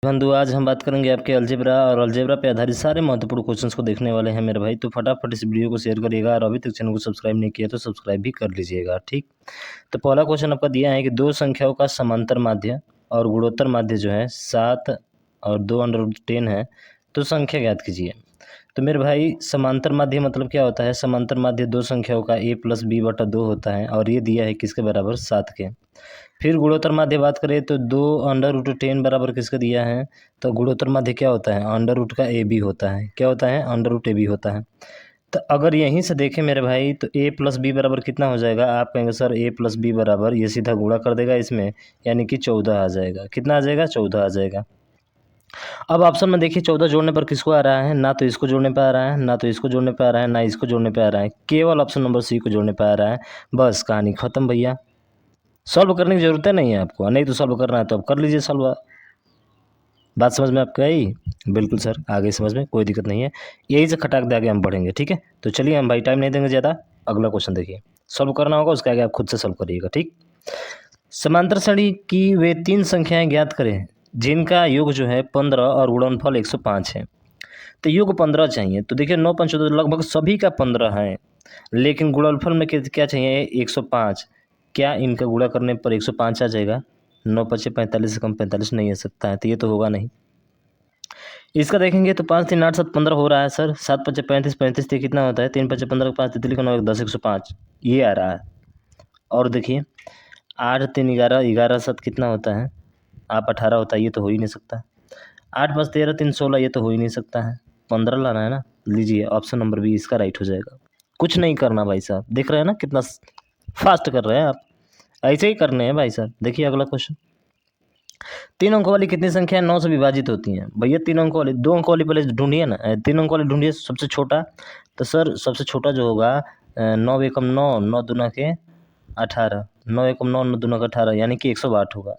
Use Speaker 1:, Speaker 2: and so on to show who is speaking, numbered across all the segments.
Speaker 1: बंधु, आज हम बात करेंगे आपके अलजेब्रा और अलजेब्रा पे आधारित सारे महत्वपूर्ण क्वेश्चंस को देखने वाले हैं मेरे भाई। तो फटाफट इस वीडियो को शेयर करिएगा और अभी तक चैनल को सब्सक्राइब नहीं किया तो सब्सक्राइब भी कर लीजिएगा, ठीक। तो पहला क्वेश्चन आपका दिया है कि दो संख्याओं का समांतर माध्य और गुणोत्तर माध्य जो है 7 और 2√10 है, तो संख्या ज्ञात कीजिए। तो मेरे भाई समांतर माध्य मतलब क्या होता है? समांतर माध्य दो संख्याओं का a + b/2 होता है और ये दिया है किसके बराबर? 7 के। फिर गुणोत्तर माध्य बात करें तो 2√10 बराबर किसका दिया है? तो गुणोत्तर माध्य क्या होता है? अंडर रूट का AB होता है। क्या होता है? अंडर रूट AB होता है। तो अगर यहीं से देखें मेरे भाई तो a + b बराबर कितना हो जाएगा? आप कहेंगे सर a + b बराबर, ये सीधा गुणा कर देगा इसमें, यानी कि 14 आ जाएगा। कितना आ जाएगा? 14 आ जाएगा। अब ऑप्शन में देखिए 14 जोड़ने पर किसको आ रहा है? ना तो इसको जोड़ने पे आ रहा है, ना तो इसको जोड़ने पे आ रहा है, ना इसको जोड़ने पे आ रहा है, केवल ऑप्शन नंबर C को जोड़ने पे आ रहा है। बस कहानी खत्म भैया। सॉल्व करने की ज़रूरत है नहीं है आपको, नहीं तो सॉल्व करना है तो आप कर लीजिए सॉल्व। बात समझ में आपको आई? बिल्कुल सर, आगे समझ में कोई दिक्कत नहीं है, यही से खटाक दे आगे हम बढ़ेंगे, ठीक है। तो चलिए हम भाई टाइम नहीं देंगे ज़्यादा, अगला क्वेश्चन देखिए। सॉल्व करना होगा उसके आगे आप खुद से सॉल्व करिएगा, ठीक। समांतर श्रेणी की वे 3 संख्याएं ज्ञात करें जिनका योग जो है 15 और गुणनफल 105 है। तो योग 15 चाहिए, तो देखिए 9 पंचों तो लगभग सभी का 15 है, लेकिन गुणनफल में क्या चाहिए? 105। क्या इनका गुणा करने पर 105 आ जाएगा? 9 पचे 45 से कम 45 नहीं आ सकता है, तो ये तो होगा नहीं। इसका देखेंगे तो 5 3 8 7 15 हो रहा है सर। 7 पचे 35, 35 से कितना होता है? 3 पचे 15, 5 तितली का 9 10 105, ये आ रहा है। और देखिए 8 3 11, 11 7 कितना होता है? आप 18 होता है, ये तो हो ही नहीं सकता। 8 5 13 3 16, ये तो हो ही नहीं सकता है। 15 लाना है ना, लीजिए ऑप्शन नंबर बी इसका राइट हो जाएगा। कुछ नहीं करना भाई साहब, देख रहे हैं ना कितना फास्ट कर रहे हैं आप, ऐसे ही करने हैं भाई साहब। देखिए अगला क्वेश्चन, 3 अंकों वाली कितनी संख्या 9 से विभाजित होती हैं? भैया 3 अंकों वाली, 2 अंकों वाली पहले ढूंढिए ना, 3 अंकों वाली ढूंढिए सबसे छोटा। तो सर सबसे छोटा जो होगा 9 एकम 9, 9 दूना के 18, 9 एकम 9, 9 दूना का 18, यानी कि 108 होगा।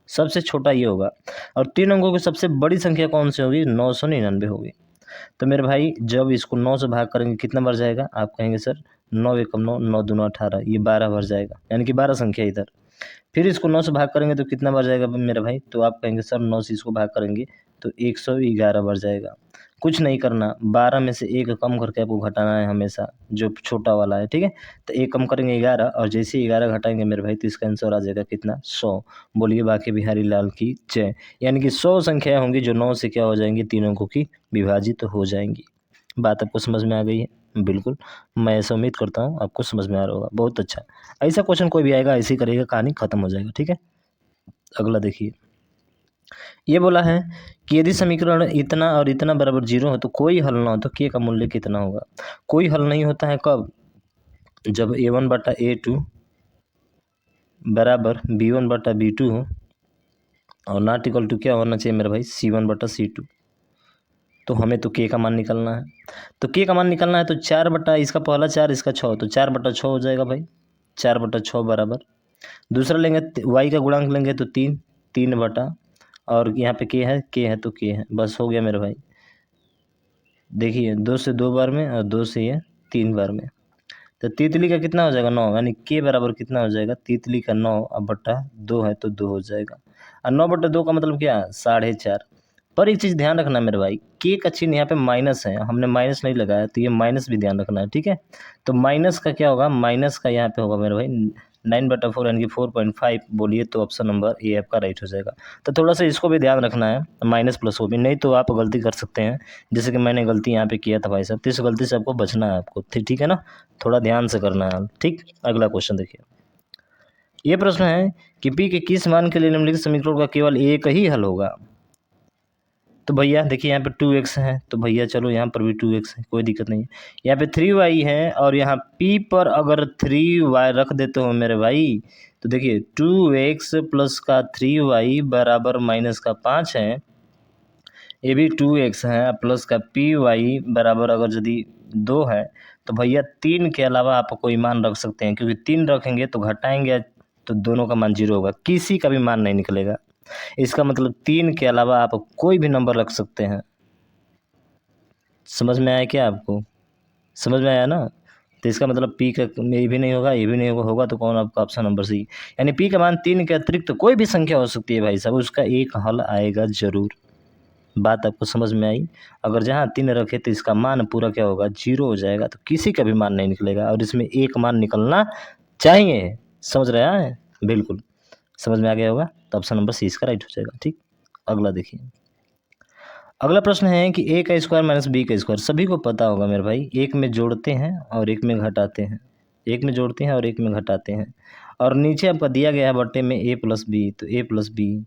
Speaker 1: सबसे छोटा ये होगा। और 3 अंकों की सबसे बड़ी संख्या कौन सी होगी? 999 होगी। तो मेरे भाई जब इसको 9 से भाग करेंगे कितना बढ़ जाएगा? आप कहेंगे सर 9 एकम 9, 9 दूना 18, ये 12 बढ़ जाएगा, यानी कि 12 संख्या इधर। फिर इसको 9 से भाग करेंगे तो कितना बढ़ जाएगा मेरे भाई? तो आप कहेंगे सर 9 से इसको भाग करेंगे तो 111 बढ़ जाएगा। कुछ नहीं करना, 12 में से 1 कम करके आपको घटाना है हमेशा, जो छोटा वाला है, ठीक है। तो 1 कम करेंगे 11, और जैसे ही 11 घटाएंगे मेरे भाई तो इसका आंसर आ जाएगा कितना? 100। बोलिए बाकी बिहारी लाल की जय। यानी कि 100 संख्याएं होंगी जो 9 से क्या हो जाएंगी? 3 अंकों की विभाजित हो जाएंगी। बात आपको समझ में आ गई है? बिल्कुल, मैं ऐसा उम्मीद करता हूँ आपको समझ में आ रहा होगा। बहुत अच्छा, ऐसा क्वेश्चन कोई भी आएगा ऐसे ही करिएगा, कहानी खत्म हो जाएगा, ठीक है। अगला देखिए, ये बोला है कि यदि समीकरण इतना और इतना बराबर 0 हो तो कोई हल ना हो तो के का मूल्य कितना होगा? कोई हल नहीं होता है कब? जब a1/a2 बराबर b1/b2 हो, और नॉट इक्वल टू क्या होना चाहिए मेरे भाई? c1/c2। तो हमें तो के का मान निकालना है, तो के का मान निकालना है तो 4 बटा इसका पहला 4, इसका 6, तो 4/6 हो जाएगा भाई। 4/6 बराबर, दूसरा लेंगे वाई का गुणांक लेंगे तो 3, 3 बटा, और यहाँ पे के है तो के है, बस हो गया मेरे भाई। देखिए 2 से 2 बार में और 2 से ये 3 बार में, तो तितली का कितना हो जाएगा? 9, यानी के बराबर कितना हो जाएगा? तितली का 9 अब बटा 2 है तो 2 हो जाएगा, और 9/2 का मतलब क्या? 4.5। पर एक चीज़ ध्यान रखना मेरे भाई, के का चिन्ह यहाँ पे माइनस है, हमने माइनस नहीं लगाया, तो ये माइनस भी ध्यान रखना है, ठीक है। तो माइनस का क्या होगा? माइनस का यहाँ पे होगा मेरे भाई 9/4, यानी कि 4.5। बोलिए तो ऑप्शन नंबर ए आपका राइट हो जाएगा। तो थोड़ा सा इसको भी ध्यान रखना है, माइनस प्लस को भी, नहीं तो आप गलती कर सकते हैं, जैसे कि मैंने गलती यहाँ पे किया था भाई साहब। तो इस गलती से आपको बचना है आपको, ठीक है ना, थोड़ा ध्यान से करना है, ठीक। अगला क्वेश्चन देखिए, ये प्रश्न है कि पी के किस मान के लिए निम्नलिखित समीकरण का केवल एक ही हल होगा? तो भैया देखिए यहाँ पे 2x है, तो भैया चलो यहाँ पर भी 2x है, कोई दिक्कत नहीं है। यहाँ पे 3y है, और यहाँ p पर अगर 3y रख देते हो मेरे भाई, तो देखिए 2x प्लस का 3y बराबर माइनस का 5 है, ये भी 2x है, प्लस का py बराबर अगर यदि 2 है, तो भैया 3 के अलावा आप कोई मान रख सकते हैं, क्योंकि 3 रखेंगे तो घटाएंगे तो दोनों का मान 0 होगा, किसी का भी मान नहीं निकलेगा। इसका मतलब 3 के अलावा आप कोई भी नंबर रख सकते हैं। समझ में आया क्या आपको? समझ में आया ना? तो इसका मतलब पी का ये भी नहीं होगा, ये भी नहीं होगा, होगा तो कौन? आपका ऑप्शन नंबर सी, यानी पी का मान 3 के अतिरिक्त कोई भी संख्या हो सकती है भाई साहब, उसका एक हल आएगा जरूर। बात आपको समझ में आई। अगर जहाँ 3 रखे तो इसका मान पूरा क्या होगा, 0 हो जाएगा, तो किसी का भी मान नहीं निकलेगा और इसमें एक मान निकलना चाहिए। समझ रहे हैं? बिल्कुल समझ में आ गया होगा। तो ऑप्शन नंबर सी इसका राइट हो जाएगा। ठीक, अगला देखिए। अगला प्रश्न है कि ए का स्क्वायर माइनस बी का स्क्वायर। सभी को पता होगा मेरे भाई, एक में जोड़ते हैं और एक में घटाते हैं, एक में जोड़ते हैं और एक में घटाते हैं, और नीचे आपका दिया गया है बट्टे में ए प्लस बी, तो ए प्लस बी।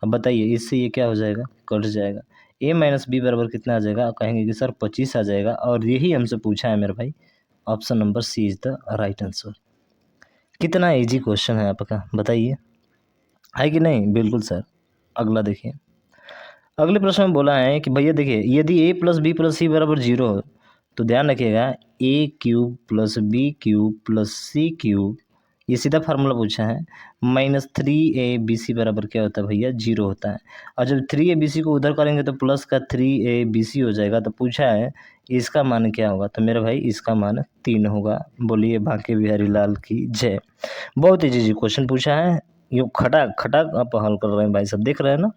Speaker 1: अब बताइए इससे ये क्या हो जाएगा, कट जाएगा। ए माइनस बी बराबर कितना आ जाएगा, कहेंगे कि सर 25 आ जाएगा, और यही हमसे पूछा है मेरे भाई। Option number C is the right answer. कितना इजी क्वेश्चन है आपका, बताइए है कि नहीं? बिल्कुल सर। अगला देखिए। अगले प्रश्न में बोला है कि भैया देखिए, यदि A plus B plus C बराबर 0 हो तो ध्यान रखिएगा, A cube plus B cube plus C cube, ये सीधा फार्मूला पूछा है, -3abc बराबर क्या होता है भैया, 0 होता है। और जब 3abc को उधर करेंगे तो प्लस का 3abc हो जाएगा। तो पूछा है इसका मान क्या होगा, तो मेरे भाई इसका मान 3 होगा। बोलिए बांके बिहारी लाल की जय। बहुत ही जी क्वेश्चन पूछा है, ये खटा खटा आप हल कर रहे हैं भाई सब, देख रहे हैं ना।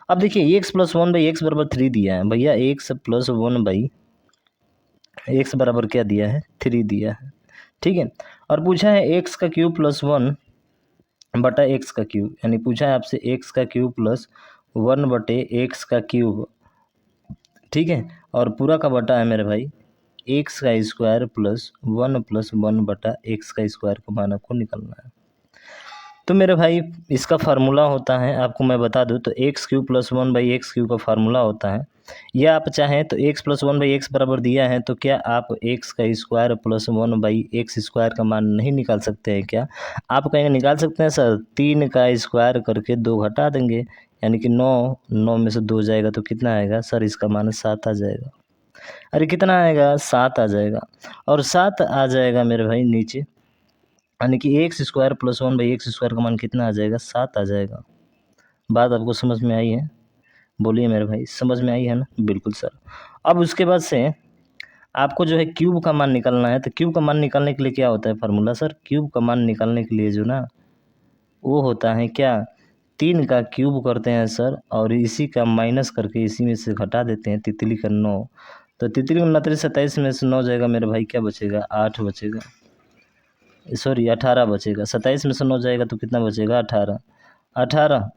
Speaker 1: अब देखिए एक्स प्लस 1/x बराबर 3 दिया है भैया, एक्स प्लस 1/x बराबर क्या दिया है, 3 दिया है। ठीक है, और पूछा है एक्स का क्यूब प्लस 1/x का क्यूब, यानी पूछा है आपसे एक्स का क्यूब प्लस 1/x का क्यूब। ठीक है, और पूरा का बटा है मेरे भाई एक्स का स्क्वायर प्लस 1+1/x का स्क्वायर का मान आपको निकलना है। तो मेरे भाई इसका फार्मूला होता है, आपको मैं बता दूं तो x³ प्लस 1/x³ का फार्मूला होता है। या आप चाहें तो x प्लस 1/x बराबर दिया है, तो क्या आप x का स्क्वायर प्लस 1/x स्क्वायर का मान नहीं निकाल सकते हैं क्या? आप कहेंगे निकाल सकते हैं सर, 3 का स्क्वायर करके 2 घटा देंगे, यानी कि 9 में से 2 जाएगा तो कितना आएगा सर, इसका मान 7 आ जाएगा। अरे कितना आएगा, 7 आ जाएगा। और 7 आ जाएगा मेरे भाई नीचे, यानी कि x² प्लस 1/x स्क्वायर का मान कितना आ जाएगा, 7 आ जाएगा। बात आपको समझ में आई है? बोलिए मेरे भाई, समझ में आई है ना? बिल्कुल सर। अब उसके बाद से आपको जो है क्यूब का मान निकालना है, तो क्यूब का मान निकालने के लिए क्या होता है फार्मूला सर, क्यूब का मान निकालने के लिए जो ना वो होता है क्या, 3 का क्यूब करते हैं सर, और इसी का माइनस करके इसी में से घटा देते हैं, तितली का 9। तो तितली का 29 27 में से 9 जाएगा मेरे भाई, क्या बचेगा, 8 बचेगा, सॉरी 18 बचेगा। 27 में से 9 जाएगा तो कितना बचेगा, 18।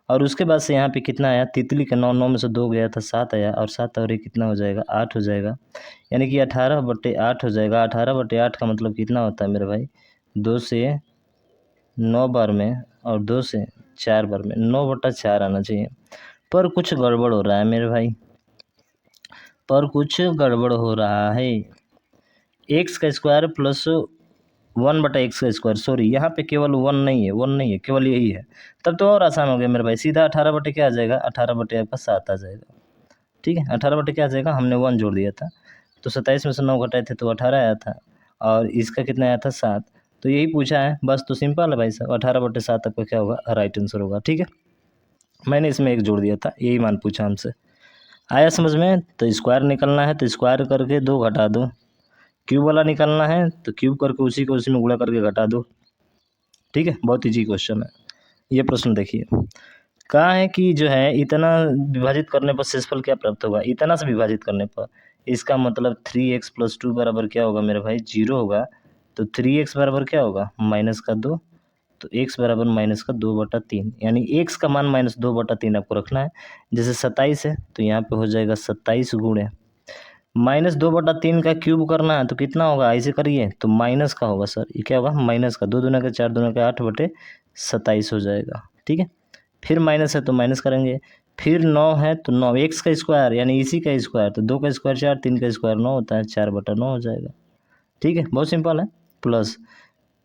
Speaker 1: और उसके बाद से यहाँ पे कितना आया, तितली का 9 में से 2 गया था, 7 आया, और 7 और ये कितना हो जाएगा, 8 हो जाएगा। यानी कि 18/8 हो जाएगा। 18/8 का मतलब कितना होता है मेरे भाई, 2 से 9 बार में और 2 से 4 बार में, 9/4 आना चाहिए। पर कुछ गड़बड़ हो रहा है मेरे भाई, पर कुछ गड़बड़ हो रहा है। एक्स का स्क्वायर प्लस 1/x का स्क्वायर, सॉरी यहाँ पे केवल 1 नहीं है, 1 नहीं है, केवल यही है। तब तो और आसान हो गया मेरे भाई, सीधा 18 क्या आ जाएगा, 18 आपका 7 आ जाएगा। ठीक है, 18 क्या आ जाएगा, हमने 1 जोड़ दिया था, तो 27 में से 9 घटाए थे तो 18 आया था, और इसका कितना आया था, 7। तो यही पूछा है बस, तो सिंपल है भाई साहब, 18/7 आपका क्या होगा, राइट आंसर होगा। ठीक है, मैंने इसमें 1 जोड़ दिया था, यही मान पूछा हमसे। आया समझ में? तो स्क्वायर निकलना है तो स्क्वायर करके 2 घटा दो, क्यूब वाला निकालना है तो क्यूब करके उसी को उसी में गुणा करके घटा दो। ठीक है, बहुत ईजी क्वेश्चन है। ये प्रश्न देखिए, कहा है कि जो है इतना विभाजित करने पर शेषफल क्या प्राप्त होगा, इतना से विभाजित करने पर, इसका मतलब 3x + 2 बराबर क्या होगा मेरे भाई, 0 होगा। तो 3x बराबर क्या होगा, -2, तो x बराबर -2/3, यानी x का मान -2/3 आपको रखना है। जैसे 27 है तो यहाँ पे हो जाएगा 27 गुणे -2/3 का क्यूब करना है तो कितना होगा, ऐसे करिए तो माइनस का होगा सर, ये क्या होगा, माइनस का, 2 दूना का 4 दूना का 8/27 हो जाएगा। ठीक है, फिर माइनस है तो माइनस करेंगे, फिर 9 है तो 9, एक्स का स्क्वायर यानी इसी का स्क्वायर, तो 2 का स्क्वायर 4, 3 का स्क्वायर 9 होता है, 4/9 हो जाएगा। ठीक है, बहुत सिंपल है। प्लस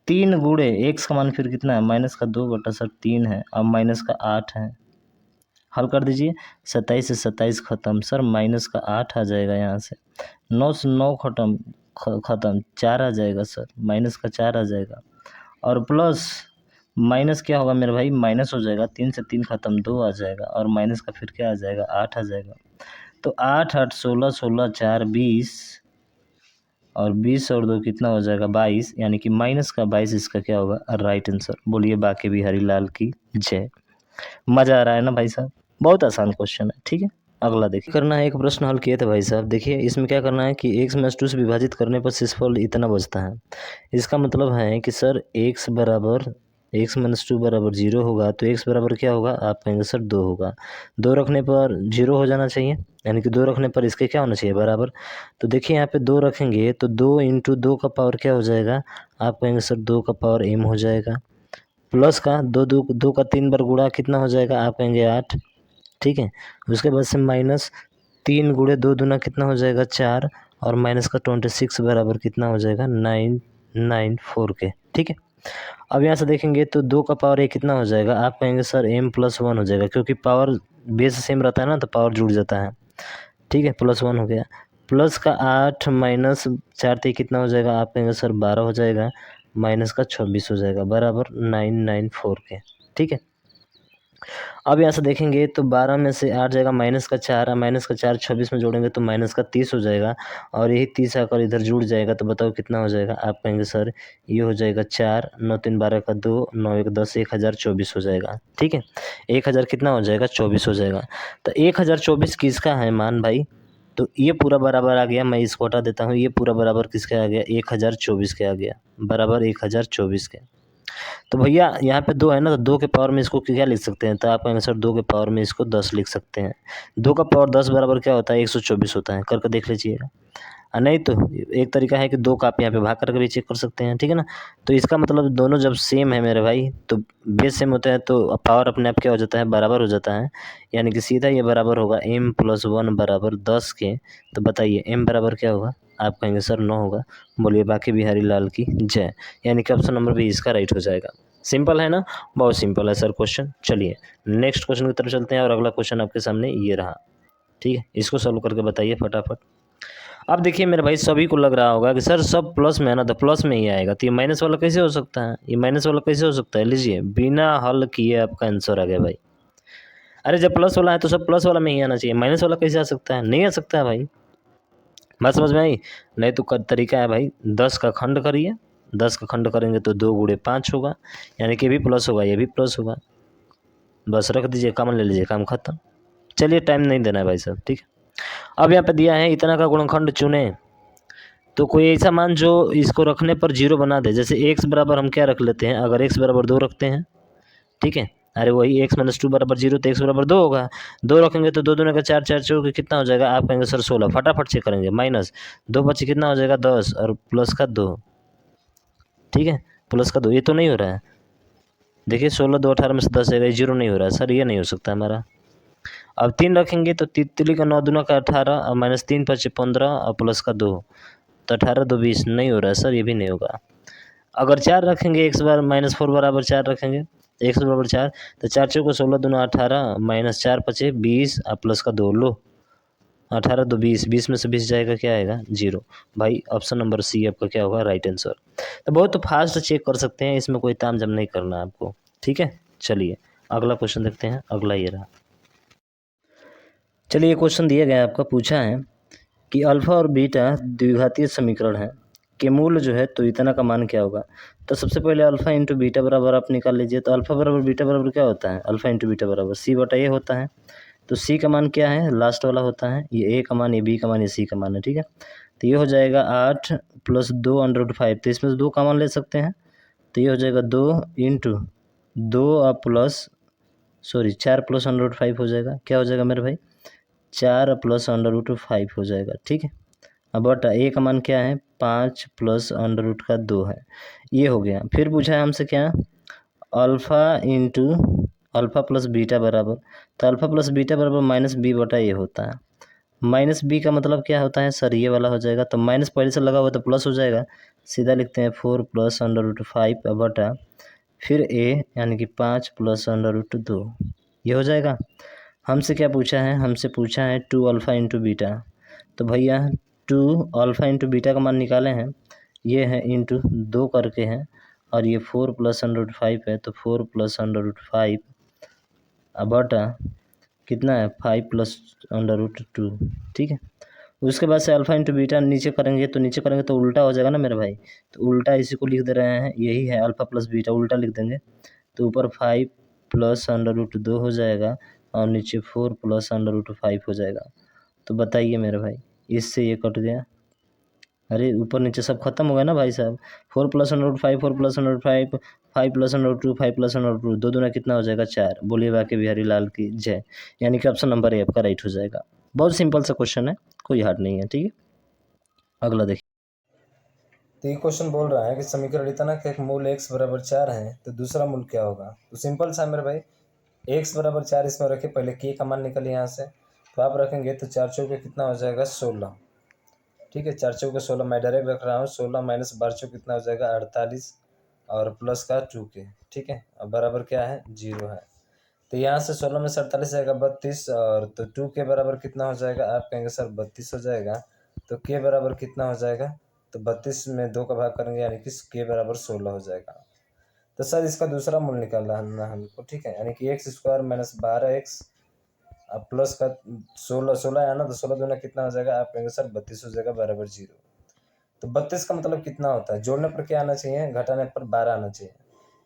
Speaker 1: 3 गुणे एक्स का मान फिर कितना है, -2/3 है, अब माइनस का 8 है, हल कर दीजिए, 27 से 27 खत्म सर, -8 आ जाएगा यहाँ से, 9 से 9 खत्म 4 आ जाएगा सर, -4 आ जाएगा, और प्लस माइनस क्या होगा मेरे भाई, माइनस हो जाएगा, 3 से 3 खत्म 2 आ जाएगा, और माइनस का फिर क्या आ जाएगा, 8 आ जाएगा। तो 8 8 16 16 4 20, और 20 और 2 कितना हो जाएगा, 22, यानी कि -22 इसका क्या होगा, राइट आंसर। बोलिए बाके बिहारी लाल की जय। मज़ा आ रहा है ना भाई साहब? बहुत आसान क्वेश्चन है, ठीक है। अगला देखिए, करना है, एक प्रश्न हल किए थे भाई साहब। देखिए इसमें क्या करना है कि x - 2 से विभाजित करने पर शेषफल इतना बचता है। इसका मतलब है कि सर x बराबर x - 2 बराबर 0 होगा, तो x बराबर क्या होगा, आप कहेंगे सर 2 होगा। 2 रखने पर 0 हो जाना चाहिए, यानी कि 2 रखने पर इसके क्या होना चाहिए, बराबर। तो देखिए यहाँ पे 2 रखेंगे तो 2 इंटू 2 का पावर क्या हो जाएगा, आप कहेंगे सर 2 का पावर m हो जाएगा। प्लस का 2 का 3 बार गुणा कितना हो जाएगा, आप कहेंगे 8, ठीक है। उसके बाद से माइनस 3 गुणे 2 दूना कितना हो जाएगा 4, और माइनस का 26 बराबर कितना हो जाएगा 994 के, ठीक है। अब यहाँ से देखेंगे तो 2 का पावर a कितना हो जाएगा, आप कहेंगे सर m+1 हो जाएगा, क्योंकि पावर बेस सेम रहता है ना, तो पावर जुड़ जाता है, ठीक है। +1 हो गया। प्लस का 8 माइनस 4 तो कितना हो जाएगा, आप कहेंगे सर 12 हो जाएगा, माइनस का 26 हो जाएगा, बराबर 994 के, ठीक है। अब यहाँ से देखेंगे तो 12 में से 8 जाएगा, माइनस का 4, माइनस का 4 26 में जोड़ेंगे तो माइनस का 30 हो जाएगा, और यही 30 आकर इधर जुड़ जाएगा, तो बताओ कितना हो जाएगा, आप कहेंगे सर ये हो जाएगा 4, 9 3 12 का 2, 9 1 10, 1024 हो जाएगा, ठीक है। 1000 कितना हो जाएगा, 24 हो जाएगा। तो 1024 किसका है मान भाई, तो ये पूरा बराबर आ गया, मैं इसको हटा देता हूँ, ये पूरा बराबर किसका आ गया, 1024 के आ गया, बराबर 1024 के। तो भैया यहाँ पे 2 है ना, तो 2 के पावर में इसको क्या लिख सकते हैं, तो आप कहेंगे सर 2 के पावर में इसको 10 लिख सकते हैं। 2 का पावर 10 बराबर क्या होता है, 124 होता है, करके देख लीजिएगा। नहीं तो एक तरीका है कि 2 का आप यहाँ पे भाग करके भी चेक कर सकते हैं, ठीक है ना। तो इसका मतलब दोनों जब सेम है मेरे भाई, तो बेस सेम होता है तो पावर अपने आप क्या हो जाता है, बराबर हो जाता है, यानी कि सीधा ये बराबर होगा m+1 बराबर 10 के। तो बताइए m बराबर क्या होगा, आप कहेंगे सर 9 होगा। बोलिए बाकी बिहारी लाल की जय, यानी कि ऑप्शन नंबर भी इसका राइट हो जाएगा। सिंपल है ना, बहुत सिंपल है सर क्वेश्चन। चलिए नेक्स्ट क्वेश्चन की तरफ चलते हैं, और अगला क्वेश्चन आपके सामने ये रहा, ठीक है। इसको सॉल्व करके बताइए फटाफट। अब देखिए मेरे भाई सभी को लग रहा होगा कि सर सब प्लस में है ना, तो प्लस में ही आएगा, तो ये माइनस वाला कैसे हो सकता है, ये माइनस वाला कैसे हो सकता है, लीजिए बिना हल किए आपका आंसर आ गया भाई। अरे जब प्लस वाला है तो सब प्लस वाला में ही आना चाहिए, माइनस वाला कैसे आ सकता है, नहीं आ सकता है भाई। बात समझ में आई। नहीं तो तरीका है भाई, 10 का खंड करिए, 10 का खंड करेंगे तो 2 गुणे 5 होगा, यानी कि भी प्लस होगा, ये भी प्लस होगा, बस रख दीजिए, कॉमन ले लीजिए, काम खत्म। चलिए टाइम नहीं देना है भाई साहब, ठीक है। अब यहाँ पे दिया है इतना का गुणनखंड चुने, तो कोई ऐसा मान जो इसको रखने पर 0 बना दे, जैसे x बराबर हम क्या रख लेते हैं, अगर x बराबर 2 रखते हैं, ठीक है। अरे वही x - 2 बराबर 0, तो x बराबर 2 होगा, 2 रखेंगे तो 2 दूनी का 4, 4 चौके कितना हो जाएगा, आप कहेंगे सर 16, फटाफट चेक करेंगे, माइनस 2 बचे कितना हो जाएगा 10, और प्लस का 2, ठीक है, प्लस का 2, ये तो नहीं हो रहा है। देखिए 16 2 18 में से 10 जाएगा, 0 नहीं हो रहा है सर, ये नहीं हो सकता हमारा। अब 3 रखेंगे तो तितली का 9 दूना का 18, और माइनस 3 5 15, और प्लस का 2, तो 18 2 20, नहीं हो रहा है सर, ये भी नहीं होगा। अगर 4 रखेंगे, एक्स बार -4 बराबर 4 रखेंगे, एक्स बराबर 4, तो 4 चौको 16 दूना 18, माइनस 4 पचे 20, और प्लस का 2, लो 18 2 20, 20 में से 20 जाएगा, क्या आएगा 0। भाई ऑप्शन नंबर सी आपका क्या होगा राइट आंसर। तो बहुत फास्ट चेक कर सकते हैं, इसमें कोई तामझाम नहीं करना आपको, ठीक है। चलिए अगला क्वेश्चन देखते हैं, अगला ये रहा। चलिए क्वेश्चन दिया गया आपका, पूछा है कि अल्फा और बीटा द्विघातीय समीकरण है के मूल जो है तो इतना का मान क्या होगा। तो सबसे पहले अल्फा इंटू बीटा बराबर आप निकाल लीजिए, तो अल्फा बराबर बीटा बराबर क्या होता है, अल्फा इंटू बीटा बराबर सी बटा ए होता है। तो सी का मान क्या है, लास्ट वाला होता है, ये ए का मान, ये बी का मान, ये सी का मान है, ठीक है। तो ये हो जाएगा 8 + 2 √5, तो इसमें से 2 कॉमन ले सकते हैं, तो ये हो जाएगा 2 इंटू 2 प्लस 4 + √5 हो जाएगा, क्या हो जाएगा मेरे भाई 4 + √5 हो जाएगा, ठीक है। अब बटा ए का मान क्या है 5 + √2 है, ये हो गया। फिर पूछा है हमसे क्या, alpha into alpha plus beta बराबर, तो अल्फ़ा प्लस बीटा बराबर माइनस बी बटा ए होता है। माइनस बी का मतलब क्या होता है सर, ये वाला हो जाएगा, तो माइनस पहले से लगा हुआ तो प्लस हो जाएगा, सीधा लिखते हैं 4 + √5 बटा फिर ए, यानी कि 5 + √2, ये हो जाएगा। हमसे क्या पूछा है, हमसे पूछा है 2 अल्फ़ा इंटू बीटा, तो भैया 2 अल्फ़ा इंटू बीटा का मान निकाले हैं, ये है इंटू 2 करके हैं, और ये 4 + √5 है, तो 4 + √5 बटा कितना है 5 + √2, ठीक है। उसके बाद से अल्फ़ा इंटू बीटा नीचे करेंगे, तो नीचे करेंगे तो उल्टा हो जाएगा ना मेरे भाई, तो उल्टा इसी को लिख दे रहे हैं, यही है अल्फ़ा प्लस बीटा, उल्टा लिख देंगे, तो ऊपर 5 + √2 हो जाएगा, और नीचे 4 प्लस √5 हो जाएगा। तो बताइए मेरे भाई, इससे ये कट गया, अरे ऊपर नीचे सब खत्म हो गया ना भाई साहब। 4 प्लस √5, 4 प्लस √5, 5 प्लस √2, 5 प्लस √2, 2 दूना कितना हो जाएगा 4। बोलिए बाकी बिहारी लाल की जय। यानी कि ऑप्शन नंबर ए आपका राइट हो जाएगा। बहुत सिंपल सा क्वेश्चन है, कोई हार्ड नहीं है, ठीक है। अगला देखिए,
Speaker 2: तो ये क्वेश्चन बोल रहा है कि समीकरण इतना कि एक मूल x बराबर 4 है तो दूसरा मूल क्या होगा। तो सिंपल सा है मेरे भाई, x बराबर 4 इसमें रखे, पहले k का मान निकले यहाँ से, तो आप रखेंगे तो 4 चौके कितना हो जाएगा 16, ठीक है। 4 चौके 16, मैं डायरेक्ट रख रहा हूँ, 16 माइनस 12 चौके कितना हो जाएगा 48, और प्लस का 2k, ठीक है। अब बराबर क्या है 0 है। तो यहाँ से 16 में से 48 जाएगा 32, और तो 2k बराबर कितना हो जाएगा, आप कहेंगे सर 32 हो जाएगा। तो k बराबर कितना हो जाएगा, तो 32 में 2 का भाग करेंगे, यानी कि k बराबर 16 हो जाएगा। तो सर इसका दूसरा मूल निकालना है हमको, ठीक है। यानी कि एक्स स्क्वायर माइनस 12x अब प्लस का 16 है ना, तो 16 दूना कितना हो जाएगा, आप कहेंगे सर 32 हो जाएगा बराबर 0। तो 32 का मतलब कितना होता है, जोड़ने पर क्या आना चाहिए, घटाने पर 12 आना चाहिए।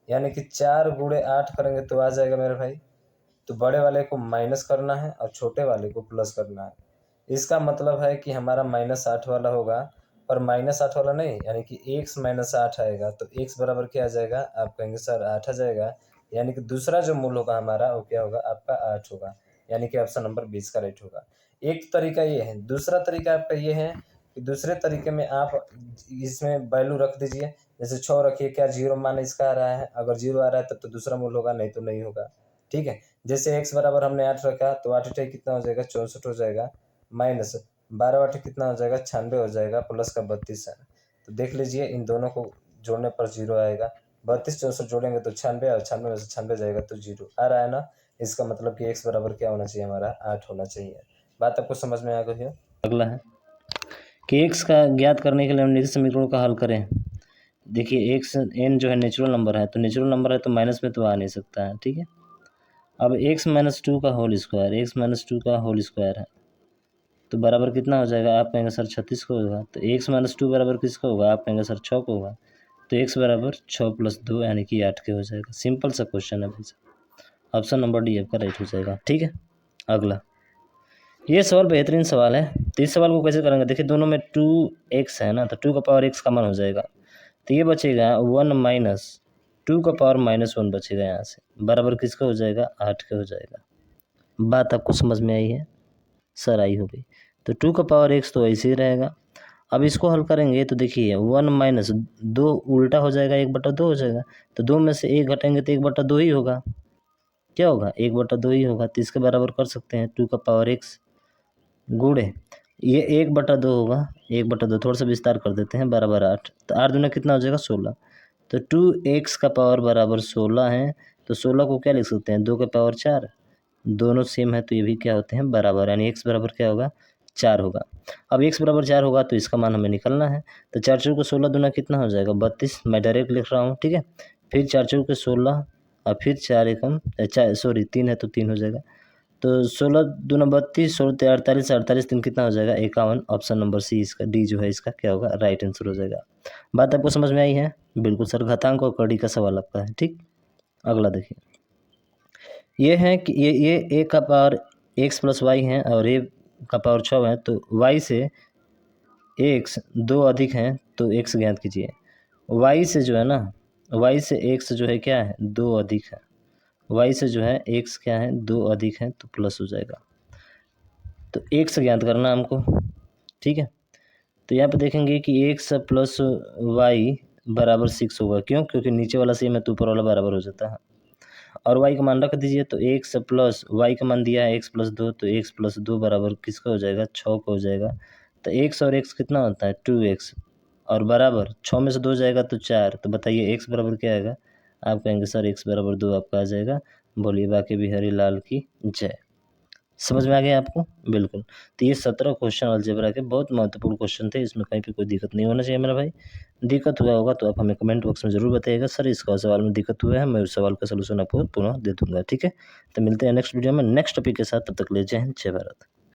Speaker 2: यानी कि 4 गुणे 8 करेंगे तो आ जाएगा मेरे भाई। तो बड़े वाले को माइनस करना है और छोटे वाले को प्लस करना है। इसका मतलब है कि हमारा -8 वाला होगा, पर -8 वाला नहीं, यानी कि x माइनस 8 आएगा। तो x बराबर क्या आ जाएगा, आप कहेंगे सर 8 आ जाएगा। यानी कि दूसरा जो मूल होगा हमारा वो क्या होगा, आपका 8 होगा। यानी कि ऑप्शन नंबर 20 का राइट होगा। एक तरीका ये है। दूसरा तरीका आपका ये है कि दूसरे तरीके में आप इसमें वैल्यू रख दीजिए, जैसे 6 रखिए, क्या 0 मान इसका आ रहा है, अगर 0 आ रहा है तब तो दूसरा मूल होगा, नहीं तो नहीं होगा, ठीक है। जैसे x बराबर हमने 8 रखा, तो 8 कितना हो जाएगा 64 हो जाएगा, माइनस 12 कितना हो जाएगा 96 हो जाएगा, प्लस का 32 है। तो देख लीजिए इन दोनों को जोड़ने पर 0 आएगा। 32 64 जोड़ेंगे तो 96, और 96 में से 96 जाएगा तो 0 आ रहा है ना। इसका मतलब कि x बराबर क्या होना चाहिए, हमारा 8 होना चाहिए। बात आपको समझ में आ गई है।
Speaker 1: अगला है कि x का ज्ञात करने के लिए हम निम्नलिखित समीकरणों का हल करें। देखिए x n जो है नेचुरल नंबर है, तो नेचुरल नंबर है तो माइनस में तो आ नहीं सकता है, ठीक है। अब x माइनस 2 का होल स्क्वायर, x माइनस 2 का होल स्क्वायर है, तो बराबर कितना हो जाएगा, आप कहेंगे सर 36 को होगा। तो x माइनस 2 बराबर किसका होगा, आप कहेंगे सर 6 को होगा। तो x बराबर 6 प्लस 2 यानी कि 8 के हो जाएगा। सिंपल सा क्वेश्चन है भाई साहब। ऑप्शन नंबर डी आपका राइट हो जाएगा, ठीक है। अगला, ये सवाल बेहतरीन सवाल है। तो इस सवाल को कैसे करेंगे, देखिए दोनों में 2x है ना, तो 2 का पावर x कॉमन हो जाएगा, तो ये बचेगा 1 माइनस 2 का पावर -1 बचेगा यहाँ से, बराबर किसका हो जाएगा 8 का हो जाएगा। बात आपको समझ में आई है, सर आई होगी। तो 2 का पावर x तो ऐसे ही रहेगा। अब इसको हल करेंगे तो देखिए 1 माइनस 2 उल्टा हो जाएगा, 1/2 हो जाएगा। तो 2 में से 1 घटेंगे तो 1/2 ही होगा। क्या होगा, 1/2 ही होगा। तो इसके बराबर कर सकते हैं 2 का पावर x गुणे ये 1/2 होगा, 1/2 थोड़ा सा विस्तार कर देते हैं, बराबर 8। तो 8 दूना कितना हो जाएगा 16। तो 2x का पावर बराबर 16 है। तो 16 को क्या लिख सकते हैं, 2 का पावर 4। दोनों सेम है तो ये भी क्या होते हैं बराबर, यानी x बराबर क्या होगा 4 होगा। अब x बराबर 4 होगा तो इसका मान हमें निकालना है। तो 4 चौके 16 दूना कितना हो जाएगा 32, मैं डायरेक्ट लिख रहा हूँ, ठीक है। फिर 4 चौके 16 और फिर 4 एकम 3 है तो 3 हो जाएगा। तो 16 दूना 32, 16 48, 48 3 कितना हो जाएगा 51। ऑप्शन नंबर सी इसका, डी जो है इसका क्या होगा राइट आंसर हो जाएगा। बात आपको समझ में आई है, बिल्कुल सर, घातांक और कड़ी का सवाल आपका है, ठीक। अगला देखिए, ये है कि ये a का पावर x प्लस वाई है और a का पावर 6 है, तो y से x 2 अधिक हैं तो x ज्ञात कीजिए। y से जो है ना, y से x जो है क्या है 2 अधिक है, y से जो है x क्या है 2 अधिक है तो प्लस हो जाएगा। तो x ज्ञात करना हमको, ठीक है। तो यहाँ पे देखेंगे कि x प्लस वाई बराबर 6 होगा, क्यों, क्योंकि नीचे वाला सेम है तो ऊपर वाला बराबर हो जाता है। और y का मान रख दीजिए, तो x प्लस वाई का मान दिया है x प्लस 2, तो x प्लस 2 बराबर किसका हो जाएगा 6 का हो जाएगा। तो x और x कितना होता है 2x, और बराबर 6 में से 2 जाएगा तो 4। तो बताइए x बराबर क्या आएगा, आप कहेंगे सर x बराबर 2 आपका आ जाएगा। बोलिए बाकी बिहारी लाल की जय। समझ में आ गया आपको, बिल्कुल। तो ये 17 क्वेश्चन अलजेब्रा के बहुत महत्वपूर्ण क्वेश्चन थे, इसमें कहीं पे कोई दिक्कत नहीं होना चाहिए मेरा भाई। दिक्कत हुआ होगा तो आप हमें कमेंट बॉक्स में ज़रूर बताइएगा, सर इसका सवाल में दिक्कत हुआ है, मैं उस सवाल का सलूशन आपको पुनः दे दूँगा, ठीक है। तो मिलते हैं नेक्स्ट वीडियो में नेक्स्ट टॉपिक के साथ, तब तक ले जय हिंद जय भारत।